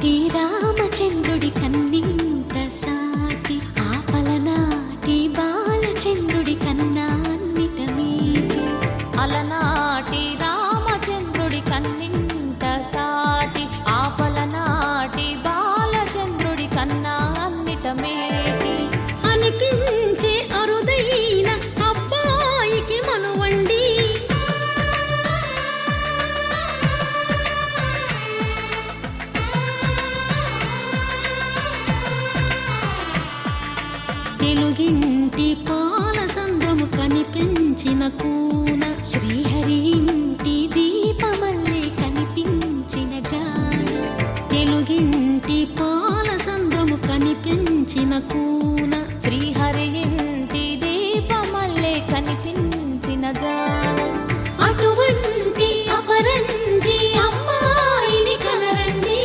అలనాటి రామచంద్రుడి కన్నింత సాటి ఆపలనాటి బాలచంద్రుడి కన్నా అన్నిట మీటి అలనాటి రామచంద్రుడి కన్నింత సాటి ఆపలనాటి బాలచంద్రుడి కన్నా అన్నిట మేటి అనిపించే అరుదైన అబ్బాయికి మనువండి తెలుగింటి పాల సంద్రము కనిపించిన కూన శ్రీహరి ఇంటి దీపమల్లే కనిపించిన జాన తెలుగింటి పాల సంద్రము కనిపించిన కూన శ్రీహరి ఇంటి దీపమల్లే కనిపించిన జాన అటువంటి అపరంజి అమ్మాయిని కనరండి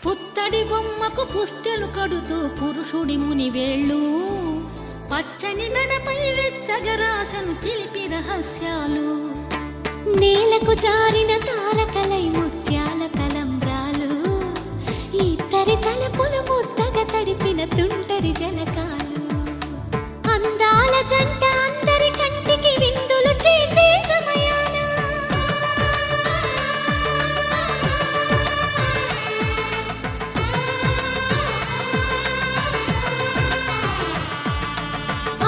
పుత్తడి బొమ్మకు పుస్తెలు కడుతూ పురుషుడి ముని వేళ్ళు పచ్చని నడపై వెచ్చగరాసను చిలిపి రహస్యాలు నేలకు జారిన తారకలై ముత్యాల తలంబ్రాలు ఇద్దరి తలపులు ముద్దగా తడిపిన తుంటరి జలకాలు అందాల జంట అందరి కంటికి విందులు చేసే సమయాన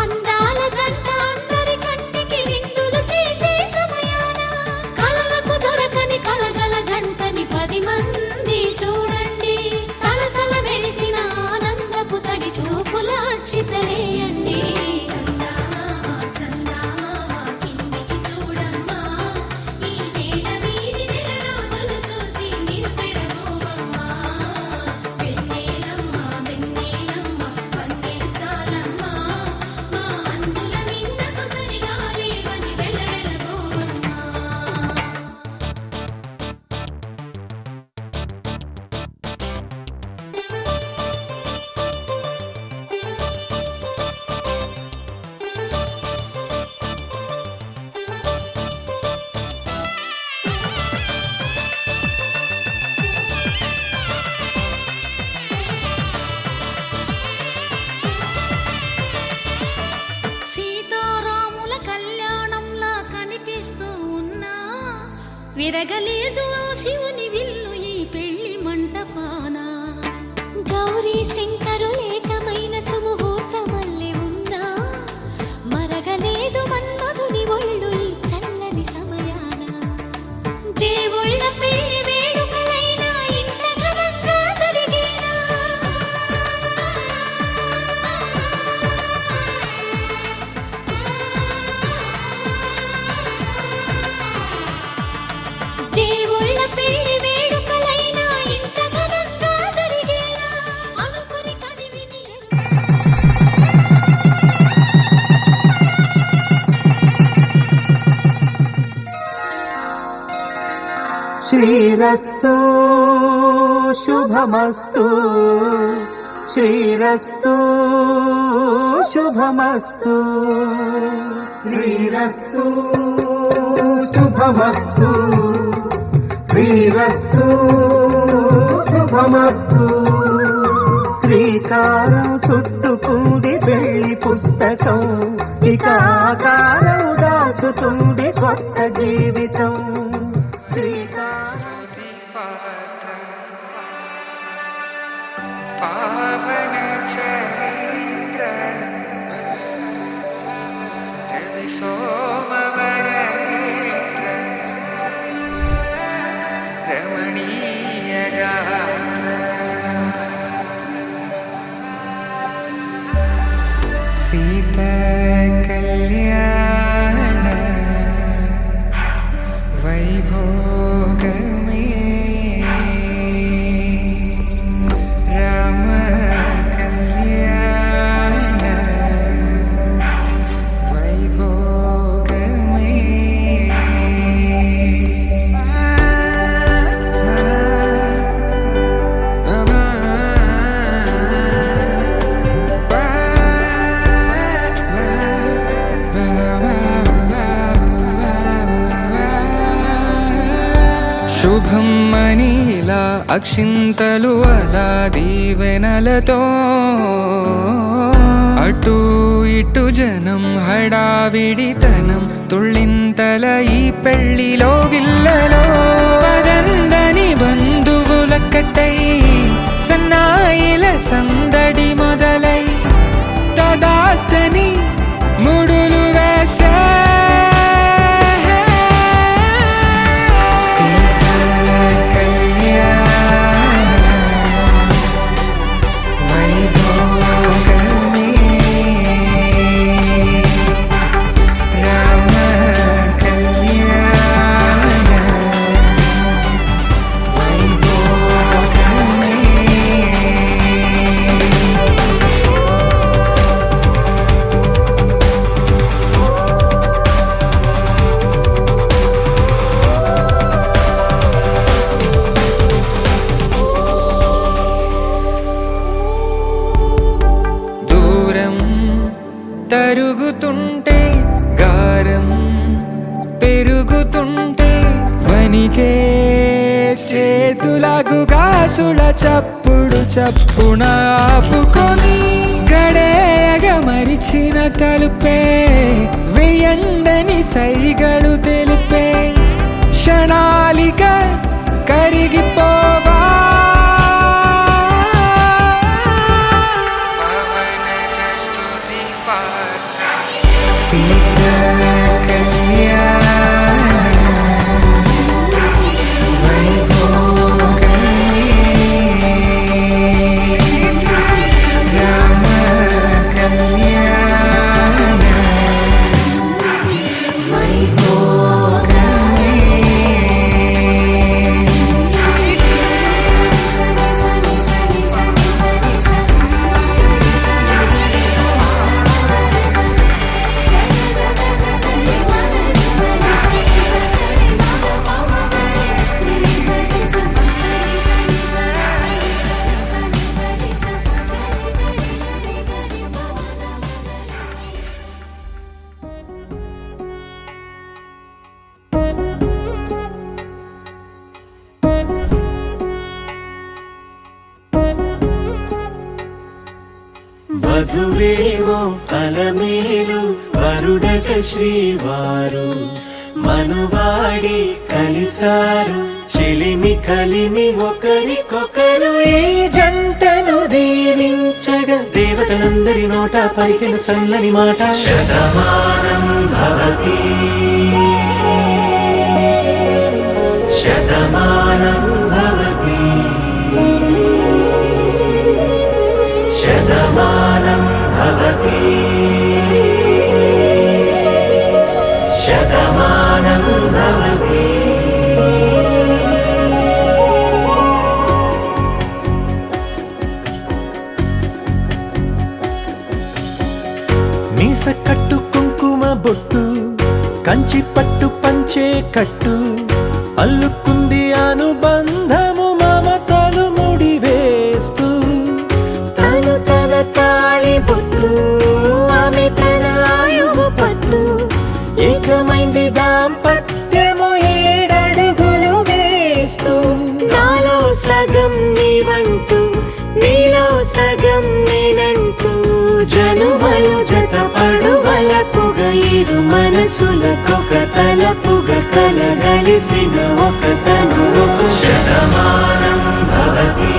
అందాల జంట అందరి కంటికి విందులు చేసే సమయాన కలలకు దొరకని కలగల జంటని 10 మంది చూడండి తలతల మెరిసిన ఆనందపు తడి చూపుల అక్షితలేయండి సీతారాముల కళ్యాణంలా కనిపిస్తూ ఉన్నా విరగలేదు ఆ శివుని విల్లు ఈ పెళ్లి మంటపాన గౌరీ శంకరులేకమైన సుముహూర్తమల్లె ఉన్నా మరగలేదు మన్మధుని ఒళ్ళు ఈ చల్లని సమయాన దేవుళ్ళ పెళ్లి వేడుకలైనా ఇంత ఘనంగా జరిగేనా దేవుళ్ళ పెళ్లి వేడుకలైనా ఇంత ఘనంగా జరిగేనా అనుకుని కనివిని శ్రీరస్తు శుభమస్తు శ్రీరస్తు శుభమస్తు శ్రీరస్తు శుభమస్తు శ్రీరస్తు శుభమస్తు శ్రీకారం చుట్టుకుంది పెళ్లి పుస్తకం ఇక ఆకారం దాచుతుంది కొత్త జీవితం శ్రీకారం పావన చరిత్ర రవి సోమవర నేత్ర రమణీయ గాత్ర సీత కళ్యాణ వైభోగమే రామ కళ్యాణ వైభోగమే శుభం మనీలా అక్షింతలు అలా దీవెనలతో అటు ఇటు జనం హడావిడితనం తుళ్ళింతల ఈ పెళ్లిలో గిల్లలో పదందని బంధువుల కట్టై సన్నాయిల సందడి మొదలై తదాస్తని ముడులు వేసే తరుగుతుంటే గారం పెరుగుతుంటే వనికే చేతులకు గాసుల చప్పుడు చప్పున ఆపుకొని గడేయగ మరిచిన తలుపే వెయ్యండని సైగడు తెలిపే క్షణాలిక కరిగిపోవా వధువేమో అలమేలు వరుడట శ్రీవారు మనువాడి కలిసారు చెలిమి కలిమి ఒకరికొకరు ఈ జంటను దీవించగా దేవతలందరి నోట పలికిన చల్లని మాట శతమానం భవతి శతమానం భవతి శతమానం భవతి శతమానం భవతి మీస కట్టు కుంకుమ బొట్టు కంచి పట్టు పంచే కట్టు అల్లుకుంది అనుబంధము మమతలు ముడివేస్తూ తను తన తాళి బొట్టు ఆమె తన ఆయువు పట్టు ఏకమైంది దాంపత్యము 7 అడుగులు వేస్తూ నాలో సగం నీవంటూ నీలో సగం నేనంటూ జనుమలు జతపడువలపుగ ఇరు మనసులకొక తలపుగ కలగలిసిన ఒక తను శతమానం భవతి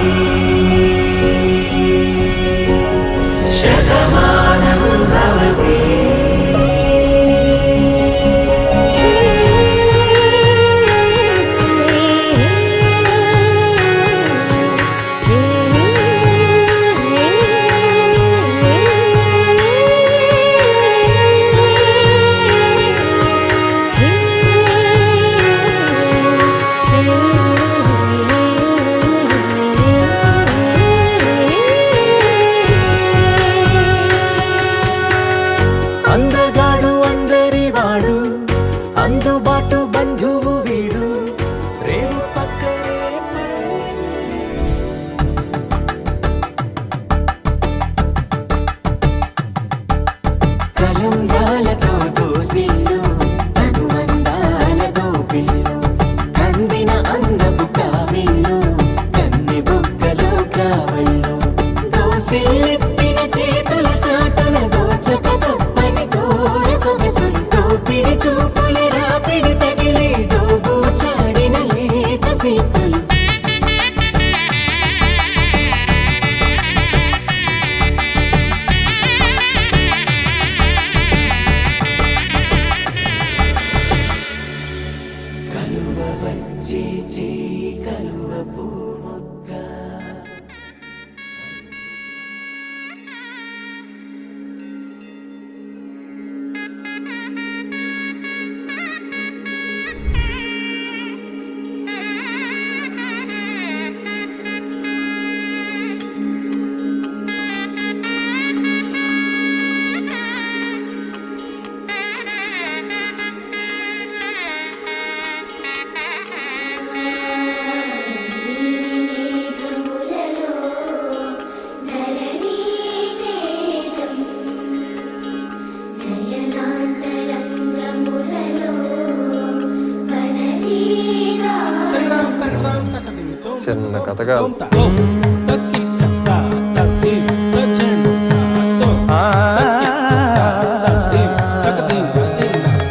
చిన్న కథ కాదు.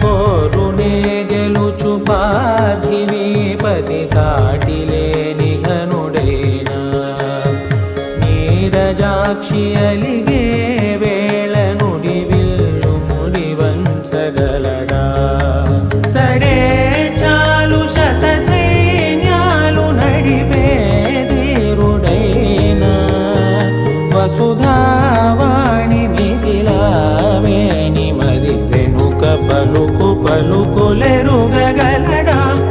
పోరునే గెలుచు పార్థివీపతి సాటి లేని ఘనుడైనా నీరజాక్షి అలిగే వేళ నుడి విల్లు ముడి వంచగలడా సడే చాలు శత సైన్యాలు నడిపే ధీరుడైనా వసుధావాణి మిథిలావేణి మది వెనుక పలుకు పలుకులెరుగగలడా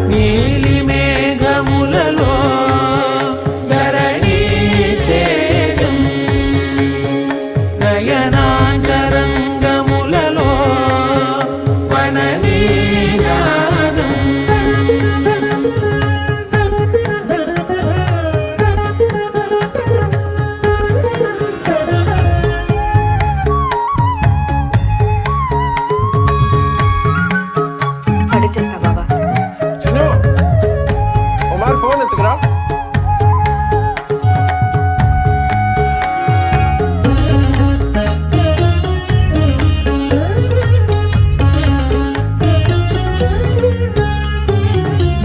నీలి మేఘములలో ధరణి తేజం నయనాంతరంగములలో వననీనాదం పడిచేస్తా బాబా. చిన్ను కుమార్ ఫోన్ ఎత్తుకురా.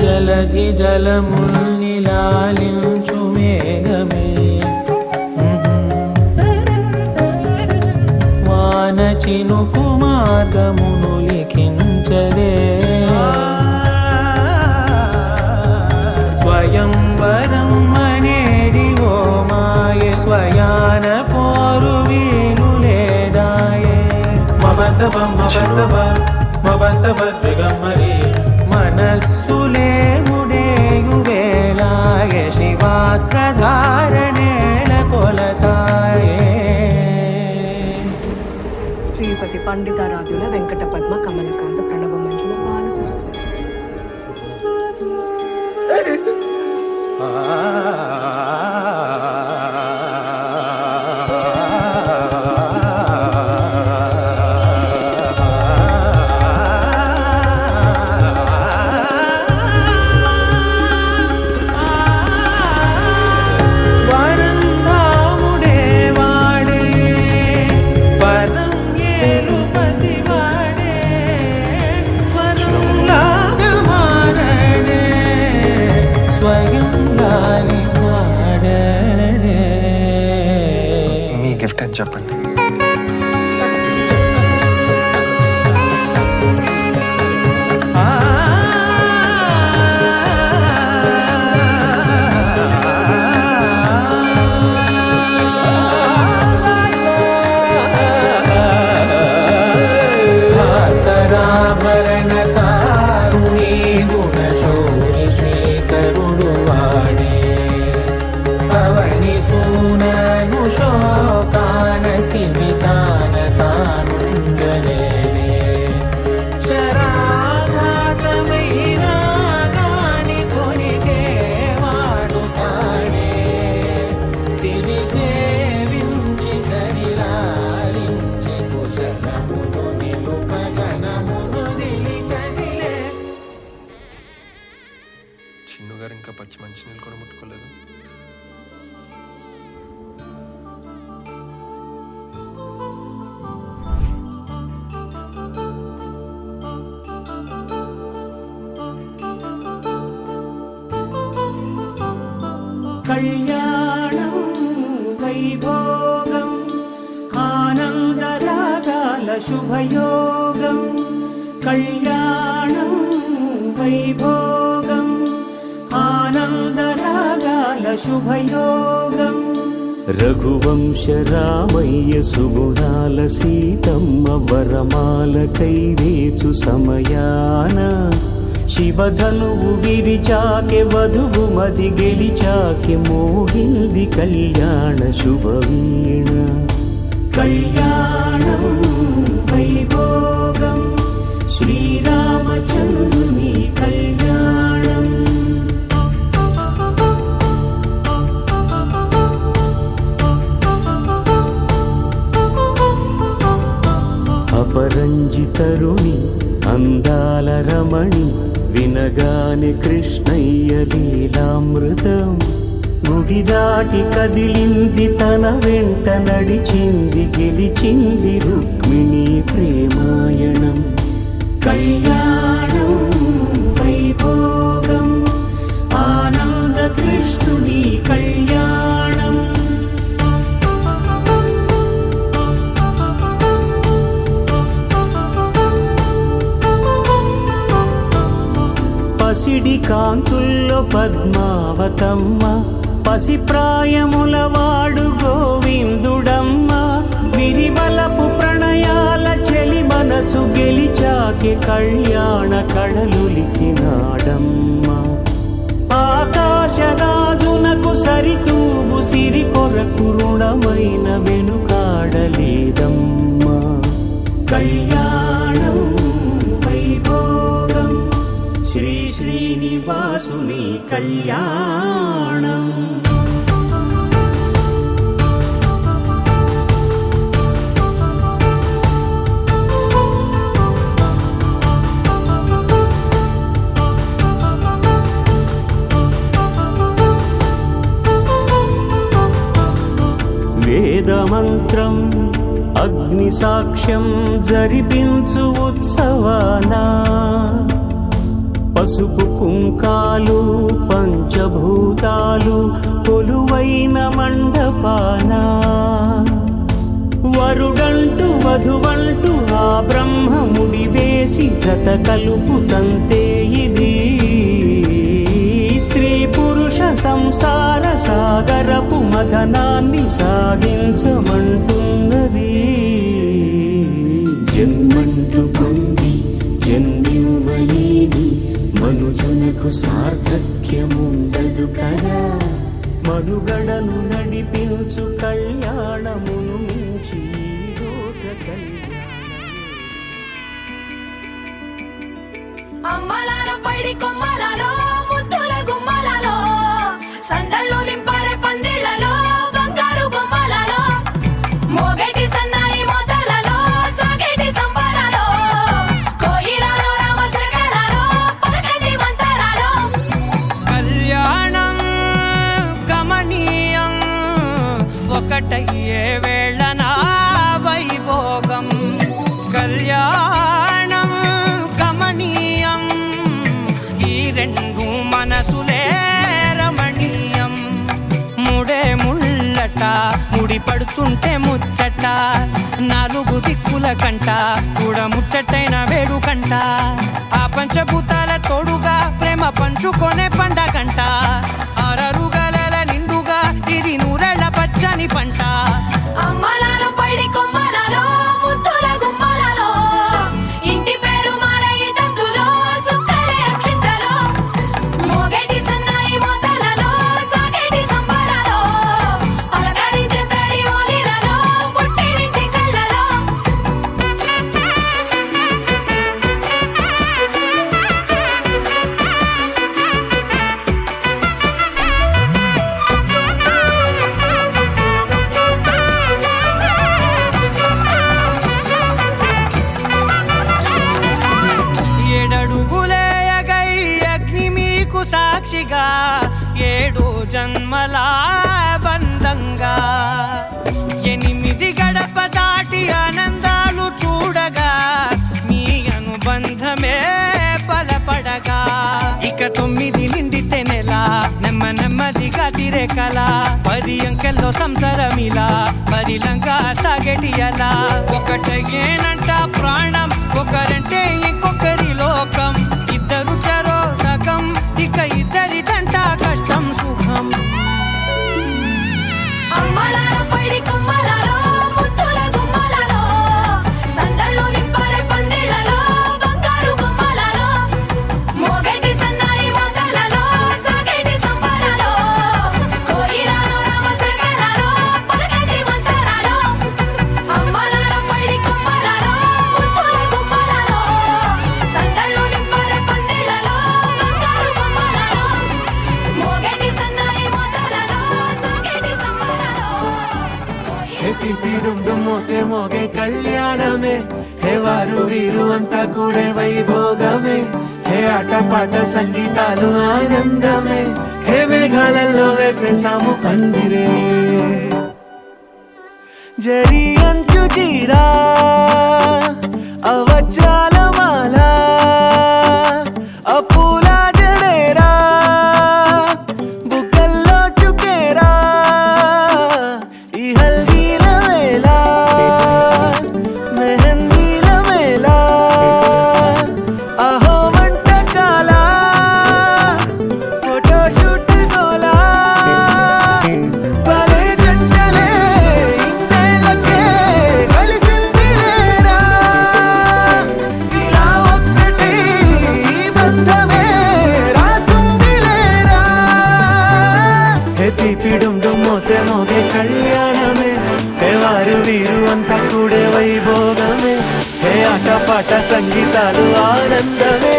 జలధి జలముల్ని లాలించు మేఘమే వాన చినుకు మార్గమును లిఖించదే స్వయంవరం అనేడి ఓ మాయ స్వయాన పోరు వీలు లేదాయే మబద్దబ మబద్దబ మబద్దబ దిగమ్మరి మనస్సులే ముడేయు వేళాయ శివాస్త్రధారణేల కొలతాయే శ్రీపతి పండితారాధ్యుల వెంకట పద్మ కమలకాంత ప్రణవ మంజుల బాల సరస్వతి. వరంధాముడే వాడే పరం ఏలు పసివాడే స్వరంలాగా మారడే స్వయం లాలి మారడే. మీ గిఫ్ట్ అని చెప్పండి. భాస్కరాభరణ కారుణీ గుణశౌరి శ్రీకరుడు వాడే పవని సూనను శోకాన స్థిమితాన తానుండలేడే శరాఘాతమైన గాని కొనికే వాడు తాడే సిరి సేవించి సరిలాలించి కుశలమును నిలుపగనమును దిలి కదిలే. చిన్ను గారు ఇంకా పచ్చి మంచినీళ్ళు కూడా ముట్టుకోలేదు. కళ్యాణం వైభోగం ఆనందరాగాల శుభయోగం కళ్యాణం వైభోగం ఆనందరాగాల శుభయోగం రఘువంశ రామయ్య సుగుణాల సీతమ్మ వరమాల కైవేచు సమయాన శివధనువు విరిచాకె వధువు మది గెలిచాకె మోగింది కళ్యాణ శుభవీణ కళ్యాణం వైభోగం శ్రీరామచంద్రుని కళ్యాణం. అపరంజి తరుణి అందాల రమణి వినగాని కృష్ణయ్య లీలామృతం గుడి దాటి కదిలింది తన వెంట నడిచింది గెలిచింది రుక్మిణి ప్రేమాయణం కళ్యాణం వైభోగం ఆనంద కృష్ణుని కళ్యాణం పసిడి కాంతుల్లో పద్మావతమ్మ పసిప్రాయముల వాడు గోవిందుడమ్మ విరివలపు ప్రణయాల చెలి మనసు గెలిచాకే కళ్యాణ కళలులికినాడమ్మ ఆకాశరాజునకు సరితూబు సిరి కొరకు రుణమైన వెనుకాడలేదమ్మా కళ్యాణం వైభోగం శ్రీ శ్రీనివాసుని కళ్యాణం వేదమంత్రం అగ్ని సాక్ష్యం జరిపించు ఉత్సవానా పసుపు కుంకాలు పంచభూతాలు కొలువైన మండపాన వరుడంటూ వధువంటూ ఆ బ్రహ్మముడి వేసి జత కలుపుతంతే ఇది స్త్రీ పురుష సంసార సాగరపు మథనాన్ని సాగించమంటున్నది జన్మంటూ పొంది జన్మివ్వలేని మనుజునకు సార్థక్యముండదు కదా మనుగడను నడిపించు కళ్యాణమును మించి లోక కళ్యాణమే అమ్మలాల పైడి కొమ్మలలో ముద్దుల గుమ్మలలో సందళ్ళు నింపారే పందిళ్లలో బంగారు బొమ్మలలో మోగేటి సన్నాయి మోతలలో సాగేటి సంబరాలో కోయిలలో రామసగలలో పలకటి మంతరాలో కళ్యాణం గమనీయం ఒకటయ్యే వేళనా వైభోగం కళ్యాణం గమనీయం ఈ రెండు మనసులే రమణీయం ముడే ముళ్ళట ముడి పడుతుంటే ముచ్చట నాలుగు దిక్కుల కంట చూడ ముచ్చటైన వేడుకంట ఆ పంచభూతాల తోడుగా ప్రేమ పంచుకొనే పండగంట ఆరరుగల నిండుగా ఇది నూరెళ్ళ పచ్చని పంట అమ్మలాల పైడి కొమ్మలలో ముద్దుల గుమ్మలలో ఇంటి పేరు మారయి తందులో చుక్కలే అక్షింతలో మోగేటి సన్నాయి మోతలలో సాగేటి సంబరాలో పలకరించే తడి ఓలిలలో పుట్టినింటి కళ్ళలో ఏడడుగులేయగై అగ్ని మీకు సాక్షిగా 7 జన్మల బంధంగా 8 గడప దాటి ఆనందాలు చూడగా మీ అనుబంధమే బలపడగా ఇక 9 నిండితే నెల నెమ్మదిగా తిరే కల 10 అంకెల్లో సంసారమిలా పరిలంగా సాగేటి అలా ఒకటేనంట ప్రాణం ఒకరంటే ఇంకొకరి లోకం ఇద్దరు చరో సగం ఇక ఇద్దరిదంట కష్టం సుఖం అమ్మలాల పైడి కొమ్మలలో ముద్దుల గుమ్మలలో సందళ్ళు నింపారే పందిళ్లలో బంగారు బొమ్మలలో మోగేటి సన్నాయి మోతలలో సాగేటి సంబరాలో కోయిలలో రామసగలలో పలకటి మంతరాలో అమ్మలాల పైడి కొమ్మలలో ముద్దుల గుమ్మలలో సందళ్ళు నింపారే పందిళ్లలో బంగారు బొమ్మలలో మోగేటి సన్నాయి మోతలలో సాగేటి సంబరాలో మోతే మోగే కళ్యాణమే హే వారు వీరు అంతా కూడే వైభోగమే హే ఆటపాట సంగీతాలు ఆనందమే హే మేఘాలలో వేసేసాము పందిరే జరి అంచు జీరా అవజ్రాల మాల అపూల జడేరా బుగ్గల్లో చుకేరా ఈ హల్దీల వేళ మెహందీల వేళ అహో వంటకాల ఫోటోషూట్ గోలా భలే జంటలే ఇన్నేళ్ళకే కలిసింది లేరా ఇలా ఒక్కటి బంధమే రాసుంది లేరా హే తీపిడం దుమ్మోతే మోగే కళ్యాణమే హే వారు వీరు అంతా కూడే వైభోగమే హే ఆటపాట సంగీతాలు ఆనందమే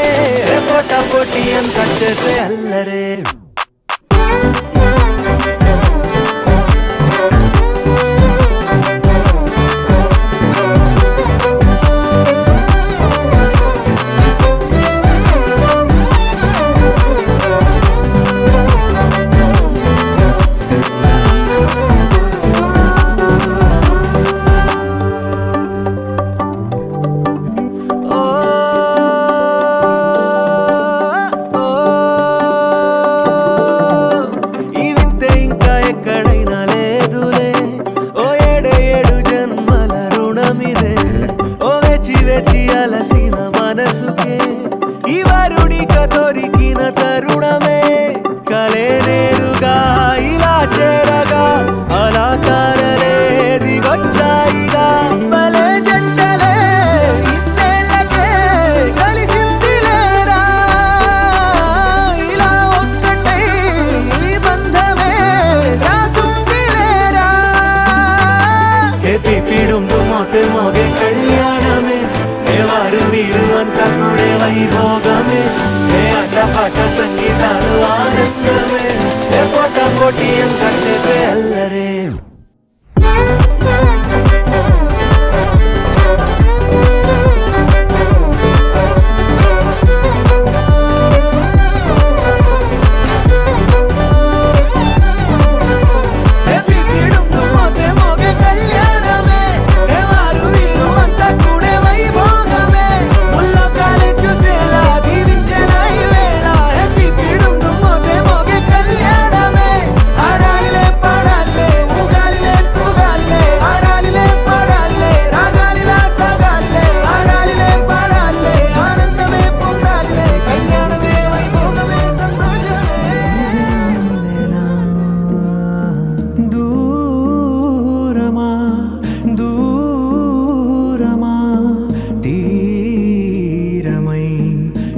హే పోటా పోటీ అంతా చేసే అల్లరే ఈ వింతే ఇంకా ఎక్కడైనా లేదులే ఓ ఏడు జన్మల రుణమిదే ఓ వేచి వేచి అలసిన మనసుకే ఈ వరుడిక దొరికిన తరుణమే కలే నేరుగా ఇలా చేరగా అలా తారలే దిగొచ్చాయిగా భలే జంటలే ఇన్నేళ్ళకే కలిసింది లేరా ఇలా ఒక్కటై ఈ బంధమే రాసుంది లేరా హే తీపిడం మోతే మోగే కళ్యాణమే హే వారు వీరు అంతా కూడే వైభోగమే హే ఆటపాట సంగీతాలు ఆనందమే హే పోటా పోటీ అంతా చేసే అల్లరే హే తీపిడం మోతే మోగే కళ్యాణమే హే వారు వీరు అంతా కూడే వైభోగమే ముల్లకాలే చూసేలా దీవించేలా ఈ వేళ హే తీపిడం మోతే మోగే కళ్యాణమే ఆరాలిలే పాడాలే ఊగాలిలే తూగాలే ఆరాలిలే పాడాలే రాగాలిలా సాగాలే ఆరాలిలే పాడాలే ఆనందమే పొందాలే కళ్యాణమే వైభోగమే సంతోషమే దూరమా దూరమా తీరమై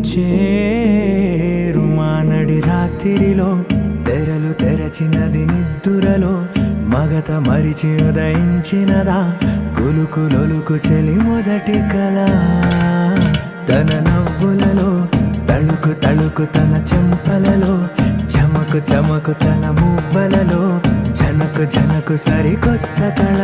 చేరుమా నడి రాత్రిలో తెరలు తెరచినది నిద్దురలో మగత మరిచి ఉదయించినదా కులుకులొలుకు చెలి మొదటి కళ తన నవ్వులలో తళుకు తళుకు తన చెంపలలో చమకు చమకు తన మువ్వలలో జనకు జనకు సరికొత్త కళ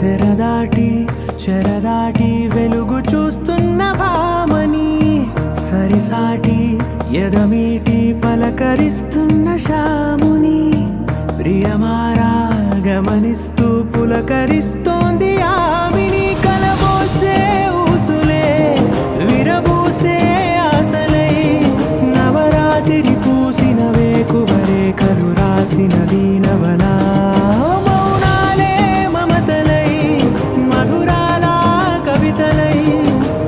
తెరదాటి చెరదాటి వెలుగు చూస్తున్న భామని సరిసాటి ఎదమీటి పలకరిస్తున్న శాముని ప్రియమారా గమనిస్తూ పులకరిస్తోంది ఆవిని కలబోసే ఊసులే విరబూసే ఆశలై నవరాత్రి పూసిన వేకువరేఖలు రాసిన దీనవనా మౌనాలే మమతలై మధురాల కవితలై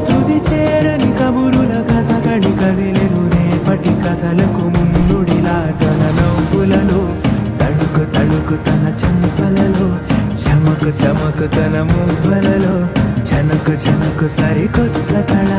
తుది చేరని కబురుల కథ కడి కదిలెను రేపటి కథలకు ముందుడిలా తన నవ్వుల చినుకు తన చెంపలలో చమకు చమకు తన మువ్వలలో చనకు చనకు సరికొత్త కళ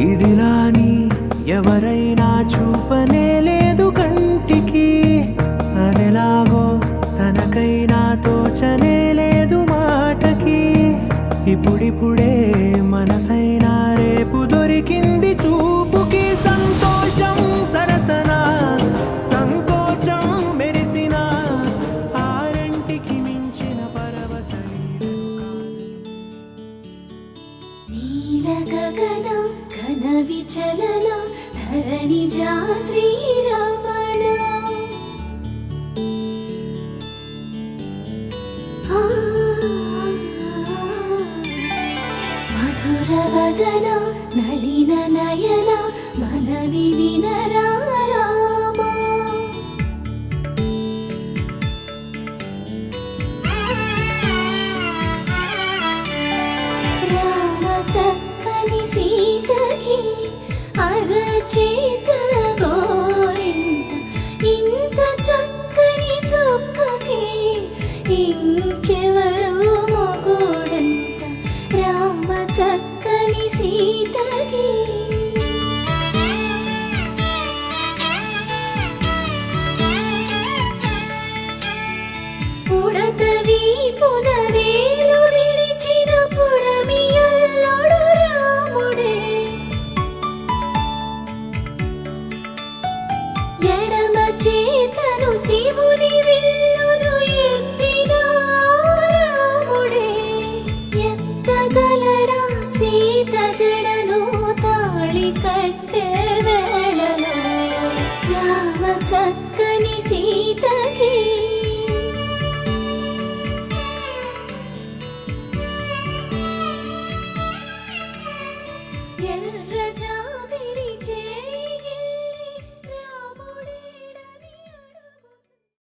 ఇదిలాని ఎవరైనా చూపనే లేదు కంటికి అదెలాగో తనకైనా తోచనే లేదు మాటకి ఇప్పుడిప్పుడే మనసైనా రేపు దొరికింది చూపుకి సంతోషం సరసన సంకోచం మెరిసిన ఆరంటికి మించిన పరవశని నీల గగన ఘన విచలన ధరణిజా శ్రీరమణ మధుర వదన నళిన నయన మనవి వినరా రామా రామ చక్కని సీతకి అరచేత గోరింట ఇంత చక్కని చుక్కకి ఇంకెవరు మొగుడంట రామ చక్కని సీతకి ఉడతవి పునవేలు విడిచిన పుడమియల్లోడు రాముడే ఎడమ చేతను శివుని విల్లును ఎత్తిన రాముడే ఎత్తగలడా సీత జడను తాళి కట్టే వేళలో రామ చక్కని సీతకి ఎర్ర